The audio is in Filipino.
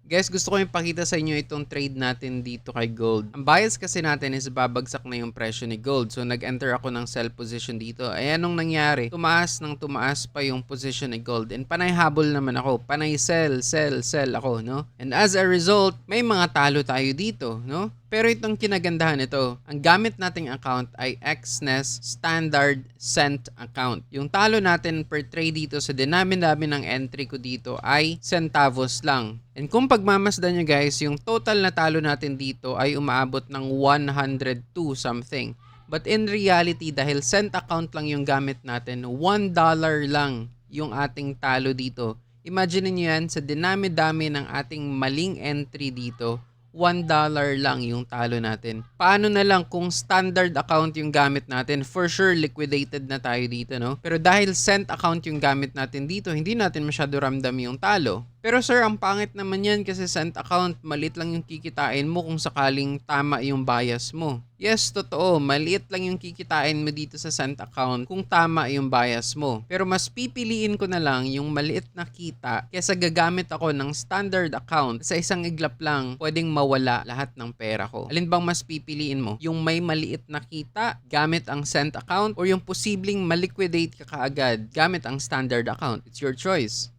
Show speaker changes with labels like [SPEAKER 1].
[SPEAKER 1] Guys, gusto ko ipakita sa inyo itong trade natin dito kay gold. Ang bias kasi natin is babagsak na yung presyo ni gold. So nag-enter ako ng sell position dito. Ay anong nangyari? Tumaas ng tumaas pa yung position ni gold. And panay habol naman ako. Panay sell ako, no? And as a result, may mga talo tayo dito, no? Pero itong kinagandahan nito, ang gamit nating account ay XNES Standard Cent account. Yung talo natin per trade dito sa dinami-dami ng entry ko dito ay centavos lang. And kung pagmamasdan nyo guys, yung total na talo natin dito ay umaabot ng 102 something. But in reality, dahil cent account lang yung gamit natin, $1 lang yung ating talo dito. Imagine niyo yan, sa dinami-dami ng ating maling entry dito, $1 lang yung talo natin. Paano na lang kung standard account yung gamit natin? For sure, liquidated na tayo dito, no? Pero dahil cent account yung gamit natin dito, hindi natin masyado ramdam yung talo. Pero sir, ang pangit naman yan kasi cent account, maliit lang yung kikitain mo kung sakaling tama yung bias mo. Yes, totoo, maliit lang yung kikitain mo dito sa cent account kung tama yung bias mo. Pero mas pipiliin ko na lang yung maliit na kita kaysa gagamit ako ng standard account. Sa isang iglap lang, pwedeng mawala lahat ng pera ko. Alin bang mas pipiliin mo? Yung may maliit na kita gamit ang cent account or yung posibleng maliquidate ka kaagad gamit ang standard account? It's your choice.